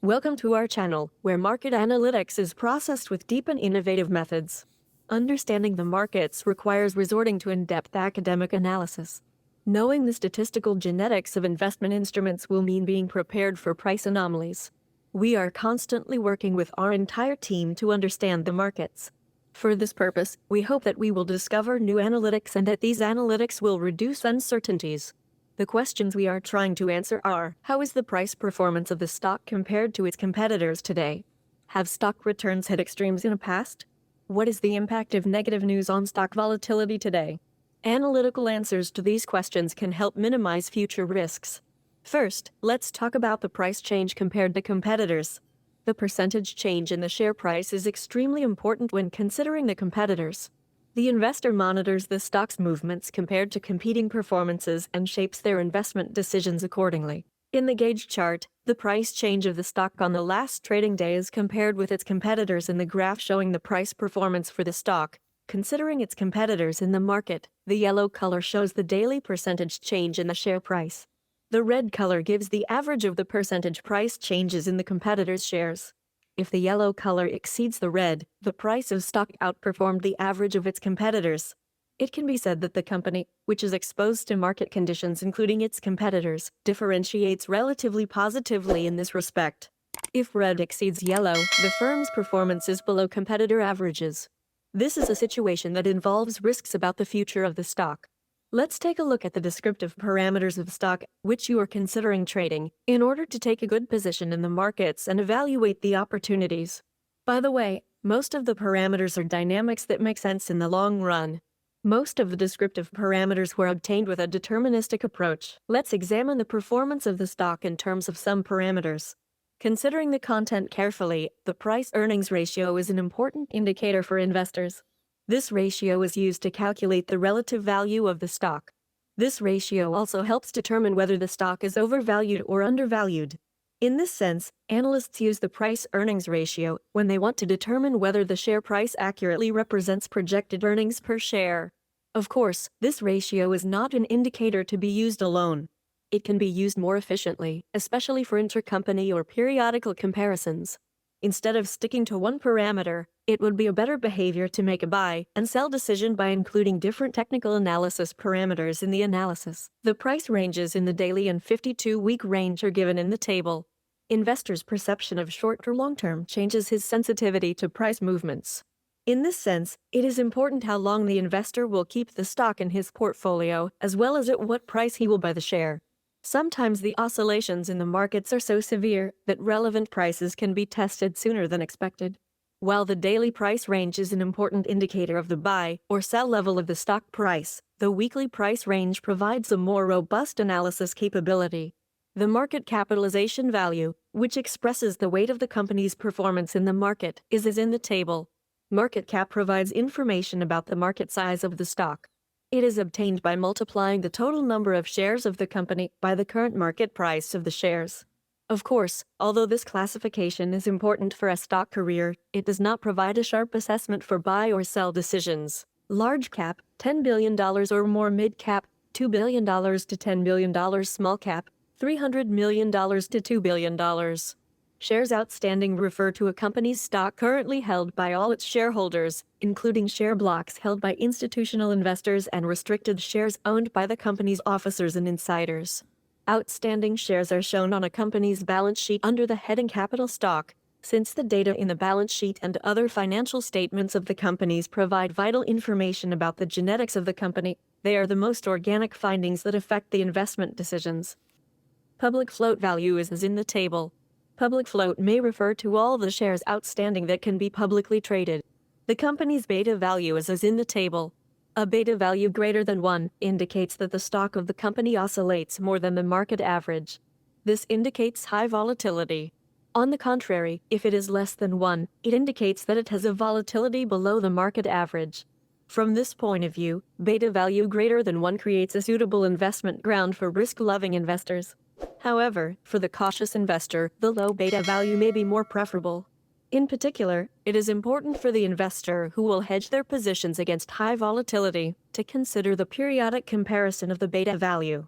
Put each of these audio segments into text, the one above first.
Welcome to our channel, where market analytics is processed with deep and innovative methods. Understanding the markets requires resorting to in-depth academic analysis. Knowing the statistical genetics of investment instruments will mean being prepared for price anomalies. We are constantly working with our entire team to understand the markets. For this purpose, we hope that we will discover new analytics and that these analytics will reduce uncertainties. The questions we are trying to answer are: how is the price performance of the stock compared to its competitors today? Have stock returns hit extremes in the past? What is the impact of negative news on stock volatility today? Analytical answers to these questions can help minimize future risks. First, let's talk about the price change compared to competitors. The percentage change in the share price is extremely important when considering the competitors. The investor monitors the stock's movements compared to competing performances and shapes their investment decisions accordingly. In the gauge chart, the price change of the stock on the last trading day is compared with its competitors in the graph showing the price performance for the stock, considering its competitors in the market. The yellow color shows the daily percentage change in the share price. The red color gives the average of the percentage price changes in the competitors' shares. If the yellow color exceeds the red, the price of stock outperformed the average of its competitors. It can be said that the company, which is exposed to market conditions including its competitors, differentiates relatively positively in this respect. If red exceeds yellow, the firm's performance is below competitor averages. This is a situation that involves risks about the future of the stock. Let's take a look at the descriptive parameters of stock which you are considering trading in order to take a good position in the markets and evaluate the opportunities. By the way, most of the parameters are dynamics that make sense in the long run. Most of the descriptive parameters were obtained with a deterministic approach. Let's examine the performance of the stock in terms of some parameters. Considering the content carefully, the price-earnings ratio is an important indicator for investors. This ratio is used to calculate the relative value of the stock. This ratio also helps determine whether the stock is overvalued or undervalued. In this sense, analysts use the price-earnings ratio when they want to determine whether the share price accurately represents projected earnings per share. Of course, this ratio is not an indicator to be used alone. It can be used more efficiently, especially for intercompany or periodical comparisons. Instead of sticking to one parameter, it would be a better behavior to make a buy and sell decision by including different technical analysis parameters in the analysis. The price ranges in the daily and 52-week range are given in the table. Investors' perception of short or long-term changes his sensitivity to price movements. In this sense, it is important how long the investor will keep the stock in his portfolio, as well as at what price he will buy the share. Sometimes the oscillations in the markets are so severe that relevant prices can be tested sooner than expected. While the daily price range is an important indicator of the buy or sell level of the stock price, the weekly price range provides a more robust analysis capability. The market capitalization value, which expresses the weight of the company's performance in the market, is as in the table. Market cap provides information about the market size of the stock. It is obtained by multiplying the total number of shares of the company by the current market price of the shares. Of course, although this classification is important for a stock career, it does not provide a sharp assessment for buy or sell decisions. Large cap, $10 billion or more, mid cap, $2 billion to $10 billion, small cap, $300 million to $2 billion. Shares outstanding refer to a company's stock currently held by all its shareholders, including share blocks held by institutional investors and restricted shares owned by the company's officers and insiders. Outstanding shares are shown on a company's balance sheet under the heading Capital Stock. Since the data in the balance sheet and other financial statements of the companies provide vital information about the genetics of the company, they are the most organic findings that affect the investment decisions. Public float value is as in the table. Public float may refer to all the shares outstanding that can be publicly traded. The company's beta value is as in the table. A beta value greater than 1 indicates that the stock of the company oscillates more than the market average. This indicates high volatility. On the contrary, if it is less than 1, it indicates that it has a volatility below the market average. From this point of view, beta value greater than 1 creates a suitable investment ground for risk-loving investors. However, for the cautious investor, the low beta value may be more preferable. In particular, it is important for the investor who will hedge their positions against high volatility to consider the periodic comparison of the beta value.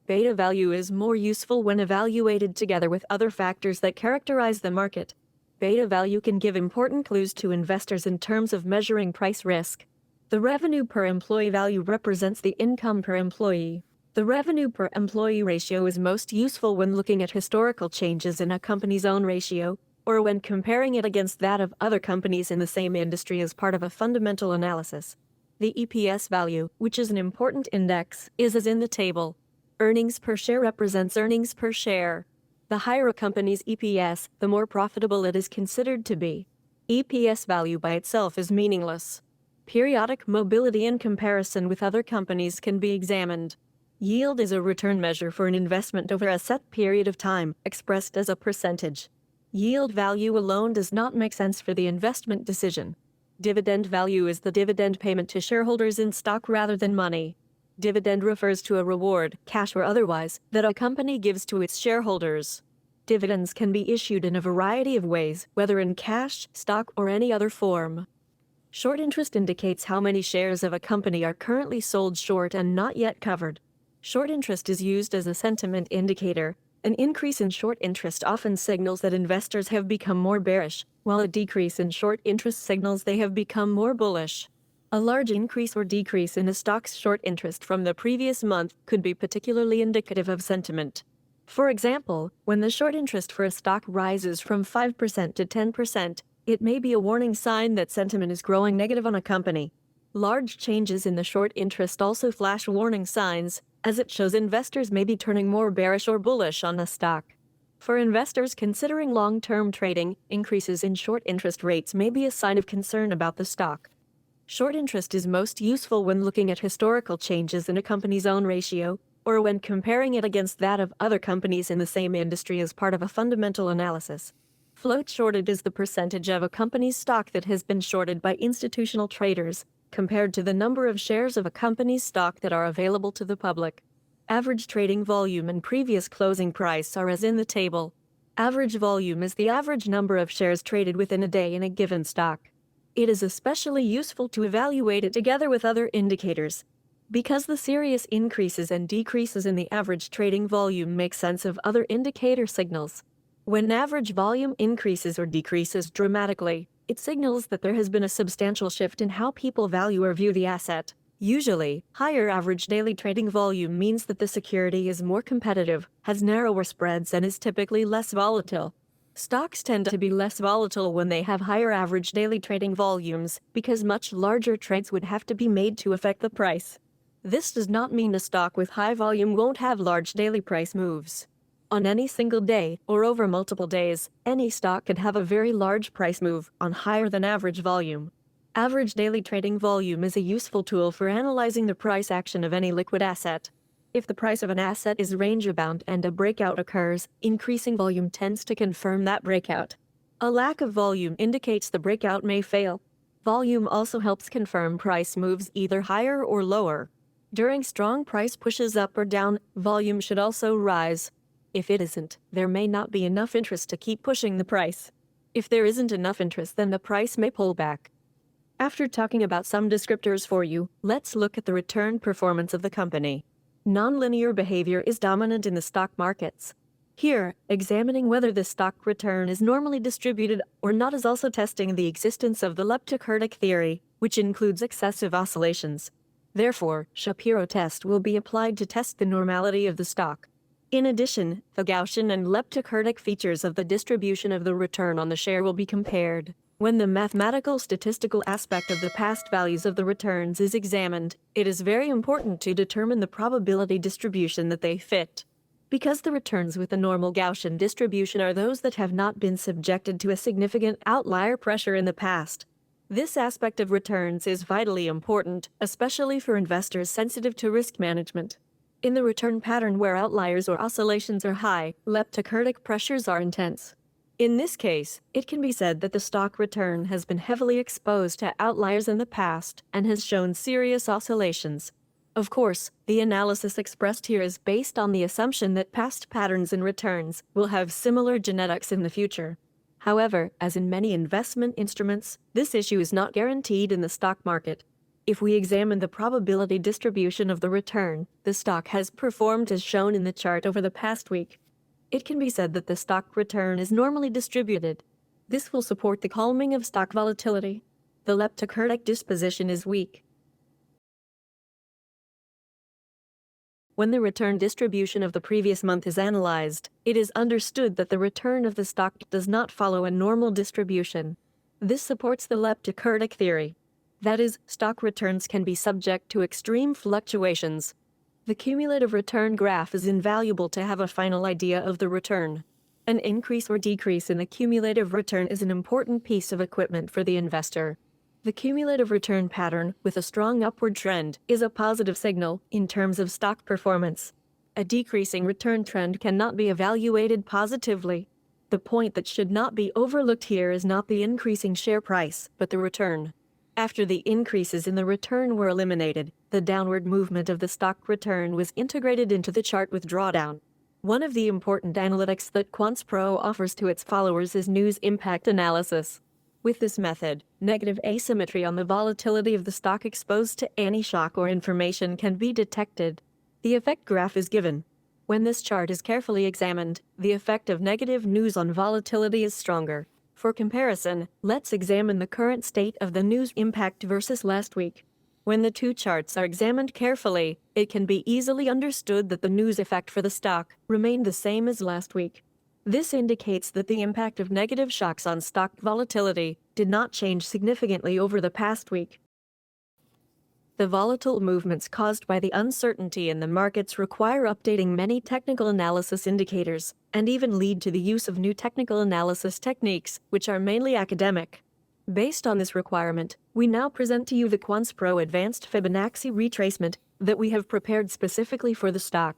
Beta value is more useful when evaluated together with other factors that characterize the market. Beta value can give important clues to investors in terms of measuring price risk. The revenue per employee value represents the income per employee. The revenue per employee ratio is most useful when looking at historical changes in a company's own ratio, or when comparing it against that of other companies in the same industry as part of a fundamental analysis. The EPS value, which is an important index, is as in the table. Earnings per share represents earnings per share. The higher a company's EPS, the more profitable it is considered to be. EPS value by itself is meaningless. Periodic mobility in comparison with other companies can be examined. Yield is a return measure for an investment over a set period of time, expressed as a percentage. Yield value alone does not make sense for the investment decision. Dividend value is the dividend payment to shareholders in stock rather than money. Dividend refers to a reward, cash or otherwise, that a company gives to its shareholders. Dividends can be issued in a variety of ways, whether in cash, stock, or any other form. Short interest indicates how many shares of a company are currently sold short and not yet covered. Short interest is used as a sentiment indicator. An increase in short interest often signals that investors have become more bearish, while a decrease in short interest signals they have become more bullish. A large increase or decrease in a stock's short interest from the previous month could be particularly indicative of sentiment. For example, when the short interest for a stock rises from 5% to 10%, it may be a warning sign that sentiment is growing negative on a company. Large changes in the short interest also flash warning signs, as it shows investors may be turning more bearish or bullish on a stock. For investors considering long-term trading, increases in short interest rates may be a sign of concern about the stock. Short interest is most useful when looking at historical changes in a company's own ratio, or when comparing it against that of other companies in the same industry as part of a fundamental analysis. Float shorted is the percentage of a company's stock that has been shorted by institutional traders, compared to the number of shares of a company's stock that are available to the public. Average trading volume and previous closing price are as in the table. Average volume is the average number of shares traded within a day in a given stock. It is especially useful to evaluate it together with other indicators, because the serious increases and decreases in the average trading volume make sense of other indicator signals. When average volume increases or decreases dramatically, it signals that there has been a substantial shift in how people value or view the asset. Usually, higher average daily trading volume means that the security is more competitive, has narrower spreads, and is typically less volatile. Stocks tend to be less volatile when they have higher average daily trading volumes, because much larger trades would have to be made to affect the price. This does not mean a stock with high volume won't have large daily price moves. On any single day, or over multiple days, any stock could have a very large price move on higher than average volume. Average daily trading volume is a useful tool for analyzing the price action of any liquid asset. If the price of an asset is range-bound and a breakout occurs, increasing volume tends to confirm that breakout. A lack of volume indicates the breakout may fail. Volume also helps confirm price moves either higher or lower. During strong price pushes up or down, volume should also rise. If it isn't, there may not be enough interest to keep pushing the price. If there isn't enough interest, then the price may pull back. After talking about some descriptors for you, let's look at the return performance of the company. Nonlinear behavior is dominant in the stock markets. Here, examining whether the stock return is normally distributed or not is also testing the existence of the leptokurtic theory, which includes excessive oscillations. Therefore, Shapiro test will be applied to test the normality of the stock. In addition, the Gaussian and leptokurtic features of the distribution of the return on the share will be compared. When the mathematical statistical aspect of the past values of the returns is examined, it is very important to determine the probability distribution that they fit. Because the returns with the normal Gaussian distribution are those that have not been subjected to a significant outlier pressure in the past. This aspect of returns is vitally important, especially for investors sensitive to risk management. In the return pattern where outliers or oscillations are high, leptokurtic pressures are intense. In this case, it can be said that the stock return has been heavily exposed to outliers in the past and has shown serious oscillations. Of course, the analysis expressed here is based on the assumption that past patterns in returns will have similar genetics in the future. However, as in many investment instruments, this issue is not guaranteed in the stock market. If we examine the probability distribution of the return, the stock has performed as shown in the chart over the past week. It can be said that the stock return is normally distributed. This will support the calming of stock volatility. The leptocurtic disposition is weak. When the return distribution of the previous month is analyzed, it is understood that the return of the stock does not follow a normal distribution. This supports the leptocurtic theory. That is, stock returns can be subject to extreme fluctuations. The cumulative return graph is invaluable to have a final idea of the return. An increase or decrease in the cumulative return is an important piece of equipment for the investor. The cumulative return pattern, with a strong upward trend, is a positive signal in terms of stock performance. A decreasing return trend cannot be evaluated positively. The point that should not be overlooked here is not the increasing share price, but the return. After the increases in the return were eliminated, the downward movement of the stock return was integrated into the chart with drawdown. One of the important analytics that Quants Pro offers to its followers is news impact analysis. With this method, negative asymmetry on the volatility of the stock exposed to any shock or information can be detected. The effect graph is given. When this chart is carefully examined, the effect of negative news on volatility is stronger. For comparison, let's examine the current state of the news impact versus last week. When the two charts are examined carefully, it can be easily understood that the news effect for the stock remained the same as last week. This indicates that the impact of negative shocks on stock volatility did not change significantly over the past week. The volatile movements caused by the uncertainty in the markets require updating many technical analysis indicators, and even lead to the use of new technical analysis techniques, which are mainly academic. Based on this requirement, we now present to you the Quants Pro Advanced Fibonacci Retracement that we have prepared specifically for the stock.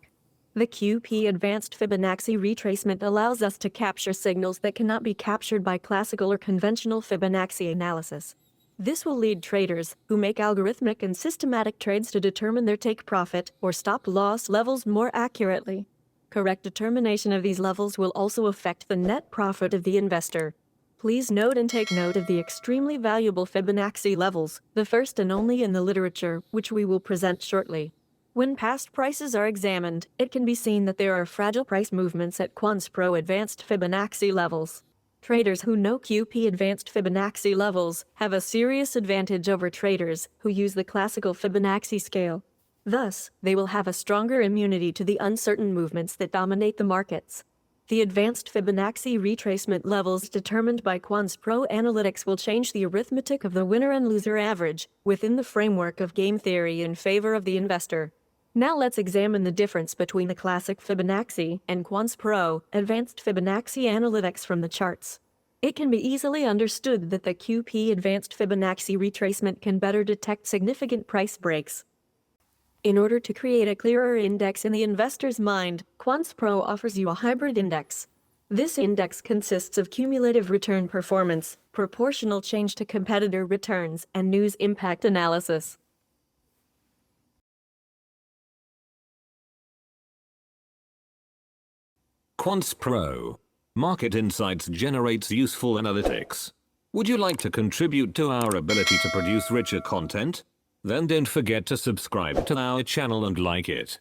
The QP Advanced Fibonacci Retracement allows us to capture signals that cannot be captured by classical or conventional Fibonacci analysis. This will lead traders who make algorithmic and systematic trades to determine their take-profit or stop-loss levels more accurately. Correct determination of these levels will also affect the net profit of the investor. Please note and take note of the extremely valuable Fibonacci levels, the first and only in the literature, which we will present shortly. When past prices are examined, it can be seen that there are fragile price movements at Quants Pro Advanced Fibonacci levels. Traders who know QP Advanced Fibonacci levels have a serious advantage over traders who use the classical Fibonacci scale. Thus, they will have a stronger immunity to the uncertain movements that dominate the markets. The advanced Fibonacci retracement levels determined by Quants Pro Analytics will change the arithmetic of the winner and loser average within the framework of game theory in favor of the investor. Now let's examine the difference between the classic Fibonacci and Quants Pro Advanced Fibonacci Analytics from the charts. It can be easily understood that the QP Advanced Fibonacci Retracement can better detect significant price breaks. In order to create a clearer index in the investor's mind, Quants Pro offers you a hybrid index. This index consists of cumulative return performance, proportional change to competitor returns, and news impact analysis. Quants Pro. Market Insights generates useful analytics. Would you like to contribute to our ability to produce richer content? Then don't forget to subscribe to our channel and like it.